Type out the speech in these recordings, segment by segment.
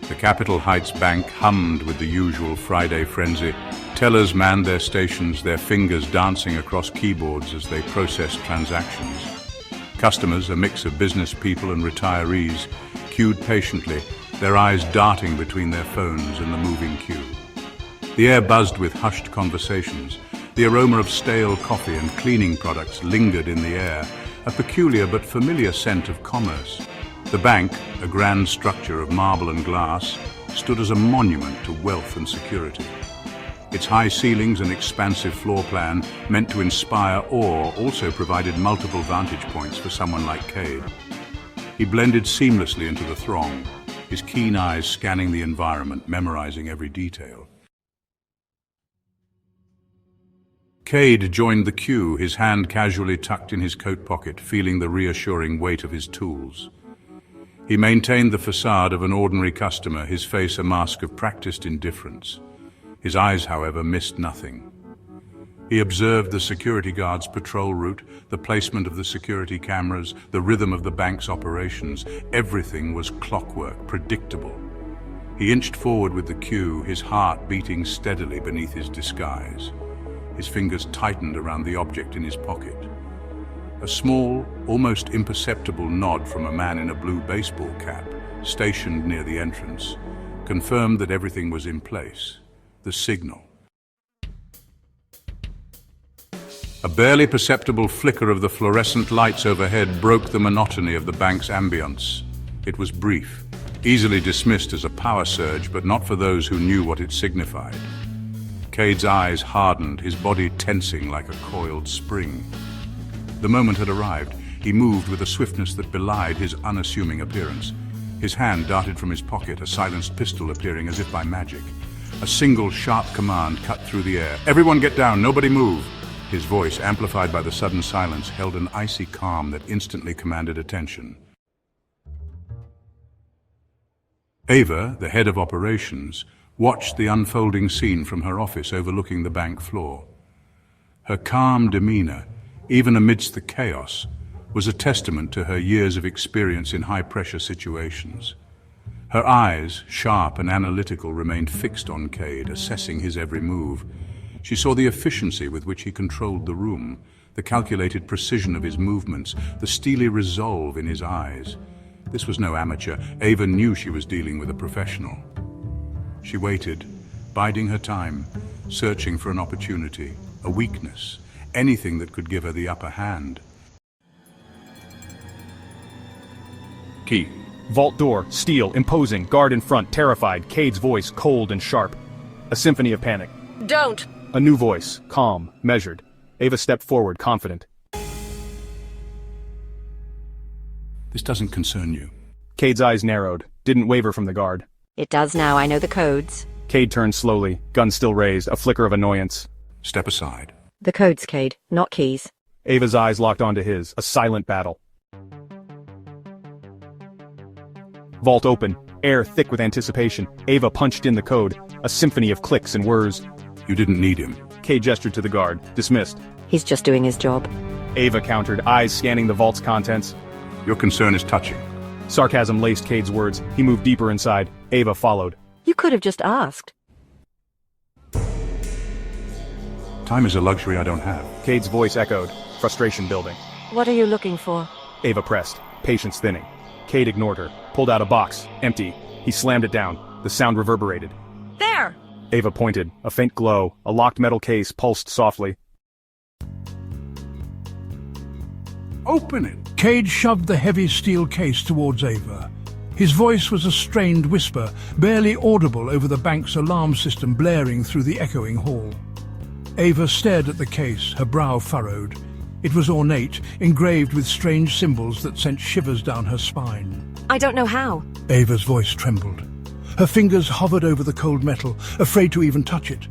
The Capitol Heights Bank hummed with the usual Friday frenzy. Tellers manned their stations, their fingers dancing across keyboards as they processed transactions. Customers, a mix of business people and retirees, queued patiently, their eyes darting between their phones and the moving queue. The air buzzed with hushed conversations. The aroma of stale coffee and cleaning products lingered in the air, a peculiar but familiar scent of commerce. The bank, a grand structure of marble and glass, stood as a monument to wealth and security. Its high ceilings and expansive floor plan, meant to inspire awe, also provided multiple vantage points for someone like Kade. He blended seamlessly into the throng, his keen eyes scanning the environment, memorizing every detail. Kade joined the queue, his hand casually tucked in his coat pocket, feeling the reassuring weight of his tools. He maintained the facade of an ordinary customer, his face a mask of practiced indifference. His eyes, however, missed nothing. He observed the security guard's patrol route, the placement of the security cameras, the rhythm of the bank's operations. Everything was clockwork, predictable. He inched forward with the queue, his heart beating steadily beneath his disguise. His fingers tightened around the object in his pocket. A small, almost imperceptible nod from a man in a blue baseball cap, stationed near the entrance, confirmed that everything was in place. The signal. A barely perceptible flicker of the fluorescent lights overhead broke the monotony of the bank's ambience. It was brief, easily dismissed as a power surge, but not for those who knew what it signified. Kade's eyes hardened, his body tensing like a coiled spring. The moment had arrived. He moved with a swiftness that belied his unassuming appearance. His hand darted from his pocket, a silenced pistol appearing as if by magic. A single sharp command cut through the air. "Everyone get down, nobody move." His voice, amplified by the sudden silence, held an icy calm that instantly commanded attention. Ava, the head of operations, watched the unfolding scene from her office overlooking the bank floor. Her calm demeanor, even amidst the chaos, was a testament to her years of experience in high-pressure situations. Her eyes, sharp and analytical, remained fixed on Kade, assessing his every move. She saw the efficiency with which he controlled the room, the calculated precision of his movements, the steely resolve in his eyes. This was no amateur. Ava knew she was dealing with a professional. She waited, biding her time, searching for an opportunity, a weakness, anything that could give her the upper hand. Key. Vault door, steel, imposing, guard in front, terrified, Kade's voice cold and sharp. A symphony of panic. Don't! A new voice, calm, measured. Ava stepped forward, confident. This doesn't concern you. Kade's eyes narrowed, didn't waver from the guard. It does now, I know the codes. Kade turned slowly, gun still raised, a flicker of annoyance. Step aside. The codes, Kade, not keys. Ava's eyes locked onto his, a silent battle. Vault open, air thick with anticipation. Ava punched in the code, a symphony of clicks and whirs. You didn't need him. Kade gestured to the guard, dismissed. He's just doing his job. Ava countered, eyes scanning the vault's contents. Your concern is touching. Sarcasm laced Kade's words. He moved deeper inside. Ava followed. You could have just asked. Time is a luxury I don't have. Kade's voice echoed, frustration building. What are you looking for? Ava pressed, patience thinning. Kade ignored her, pulled out a box, empty. He slammed it down. The sound reverberated. There! Ava pointed, a faint glow, a locked metal case pulsed softly. Open it! Kade shoved the heavy steel case towards Ava. His voice was a strained whisper, barely audible over the bank's alarm system blaring through the echoing hall. Ava stared at the case, her brow furrowed. It was ornate, engraved with strange symbols that sent shivers down her spine. I don't know how. Ava's voice trembled. Her fingers hovered over the cold metal, afraid to even touch it.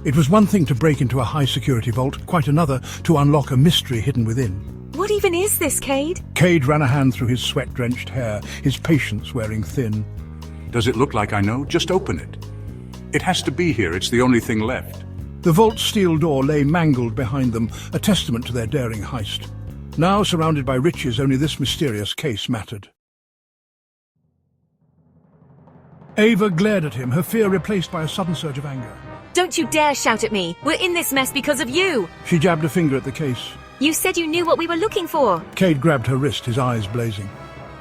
It was one thing to break into a high-security vault, quite another to unlock a mystery hidden within. What even is this, Kade? Kade ran a hand through his sweat-drenched hair, his patience wearing thin. Does it look like I know? Just open it. It has to be here. It's the only thing left. The vault's steel door lay mangled behind them, a testament to their daring heist. Now, surrounded by riches, only this mysterious case mattered. Ava glared at him, her fear replaced by a sudden surge of anger. Don't you dare shout at me. We're in this mess because of you. She jabbed a finger at the case. You said you knew what we were looking for. Kade grabbed her wrist, his eyes blazing.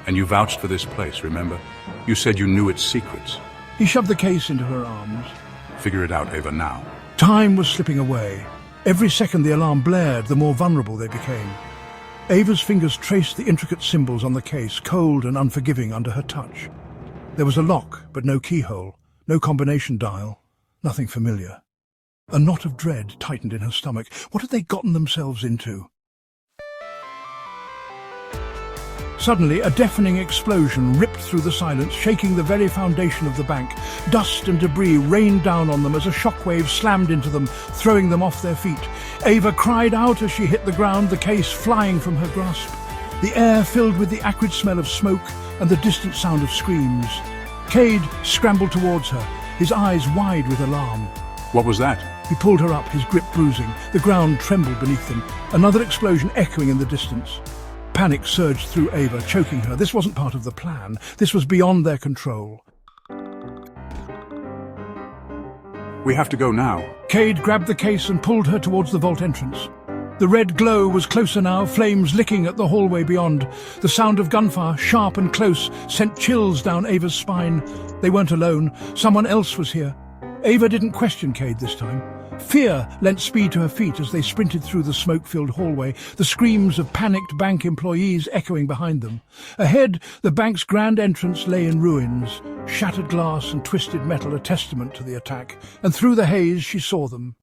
And you vouched for this place, remember? You said you knew its secrets. He shoved the case into her arms. Figure it out, Ava, now. Time was slipping away. Every second the alarm blared, the more vulnerable they became. Ava's fingers traced the intricate symbols on the case, cold and unforgiving under her touch. There was a lock, but no keyhole, no combination dial, nothing familiar. A knot of dread tightened in her stomach. What had they gotten themselves into? Suddenly, a deafening explosion ripped through the silence, shaking the very foundation of the bank. Dust and debris rained down on them as a shockwave slammed into them, throwing them off their feet. Ava cried out as she hit the ground, the case flying from her grasp. The air filled with the acrid smell of smoke and the distant sound of screams. Kade scrambled towards her, his eyes wide with alarm. What was that? He pulled her up, his grip bruising. The ground trembled beneath them, another explosion echoing in the distance. Panic surged through Ava, choking her. This wasn't part of the plan. This was beyond their control. We have to go now. Kade grabbed the case and pulled her towards the vault entrance. The red glow was closer now, flames licking at the hallway beyond. The sound of gunfire, sharp and close, sent chills down Ava's spine. They weren't alone. Someone else was here. Ava didn't question Kade this time. Fear lent speed to her feet as they sprinted through the smoke-filled hallway, the screams of panicked bank employees echoing behind them. Ahead, the bank's grand entrance lay in ruins, shattered glass and twisted metal a testament to the attack. And through the haze she saw them.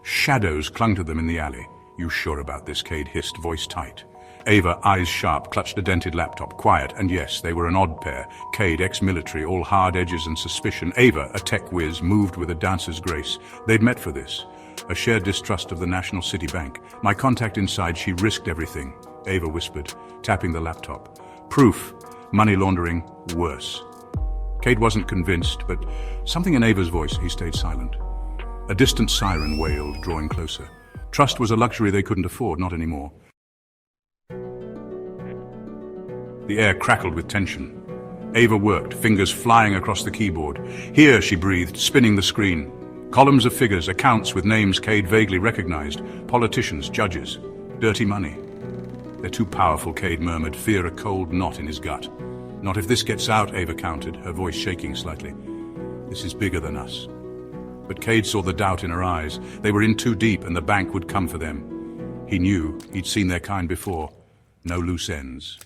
Shadows clung to them in the alley. You sure about this? Kade hissed, voice tight. Ava, eyes sharp, clutched a dented laptop. Quiet, and yes, they were an odd pair. Kade, ex-military, all hard edges and suspicion. Ava, a tech whiz, moved with a dancer's grace. They'd met for this. A shared distrust of the National City Bank. My contact inside, she risked everything, Ava whispered, tapping the laptop. Proof. Money laundering. Worse. Kade wasn't convinced, but something in Ava's voice, he stayed silent. A distant siren wailed, drawing closer. Trust was a luxury they couldn't afford, not anymore. The air crackled with tension. Ava worked, fingers flying across the keyboard. Here, she breathed, spinning the screen. Columns of figures, accounts with names Kade vaguely recognized. Politicians, judges, dirty money. They're too powerful, Kade murmured, fear a cold knot in his gut. Not if this gets out, Ava countered, her voice shaking slightly. This is bigger than us. But Kade saw the doubt in her eyes. They were in too deep and the bank would come for them. He knew, he'd seen their kind before. No loose ends.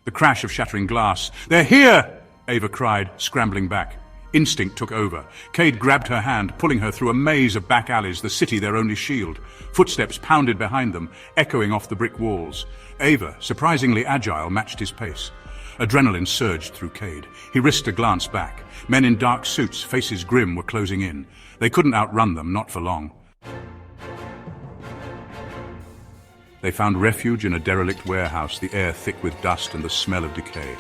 The crash of shattering glass. They're here! Ava cried, scrambling back. Instinct took over. Kade grabbed her hand, pulling her through a maze of back alleys, the city their only shield. Footsteps pounded behind them, echoing off the brick walls. Ava, surprisingly agile, matched his pace. Adrenaline surged through Kade. He risked a glance back. Men in dark suits, faces grim, were closing in. They couldn't outrun them, not for long. They found refuge in a derelict warehouse, the air thick with dust and the smell of decay.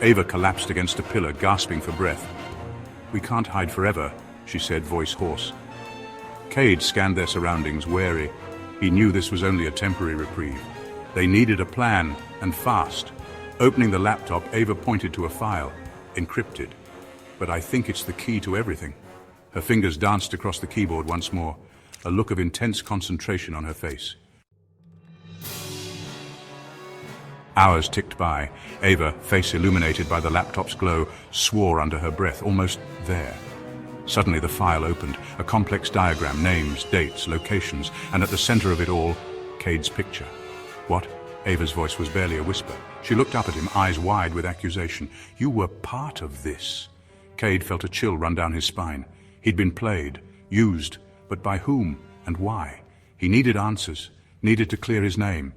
Ava collapsed against a pillar, gasping for breath. We can't hide forever, she said, voice hoarse. Kade scanned their surroundings, wary. He knew this was only a temporary reprieve. They needed a plan, and fast. Opening the laptop, Ava pointed to a file, encrypted. But I think it's the key to everything. Her fingers danced across the keyboard once more, a look of intense concentration on her face. Hours ticked by. Ava, face illuminated by the laptop's glow, swore under her breath, almost there. Suddenly the file opened, a complex diagram, names, dates, locations, and at the center of it all, Kade's picture. What? Ava's voice was barely a whisper. She looked up at him, eyes wide with accusation. You were part of this. Kade felt a chill run down his spine. He'd been played, used, but by whom and why? He needed answers, needed to clear his name.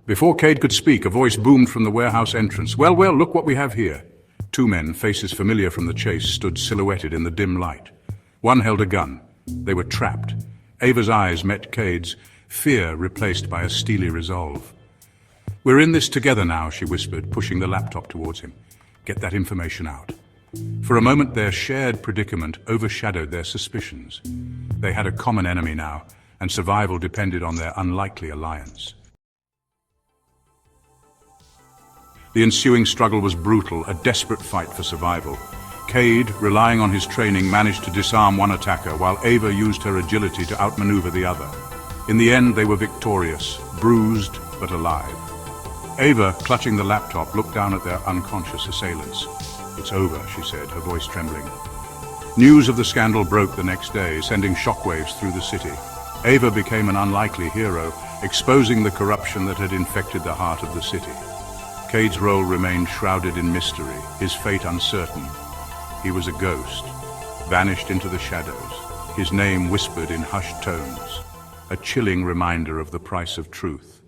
Before Kade could speak, a voice boomed from the warehouse entrance. Well, look what we have here. Two men, faces familiar from the chase, stood silhouetted in the dim light. One held a gun. They were trapped. Ava's eyes met Kade's, fear replaced by a steely resolve. We're in this together now, she whispered, pushing the laptop towards him. Get that information out. For a moment, their shared predicament overshadowed their suspicions. They had a common enemy now, and survival depended on their unlikely alliance. The ensuing struggle was brutal, a desperate fight for survival. Kade, relying on his training, managed to disarm one attacker, while Ava used her agility to outmaneuver the other. In the end, they were victorious, bruised but alive. Ava, clutching the laptop, looked down at their unconscious assailants. "It's over," she said, her voice trembling. News of the scandal broke the next day, sending shockwaves through the city. Ava became an unlikely hero, exposing the corruption that had infected the heart of the city. Kade's role remained shrouded in mystery, his fate uncertain. He was a ghost, vanished into the shadows, his name whispered in hushed tones, a chilling reminder of the price of truth.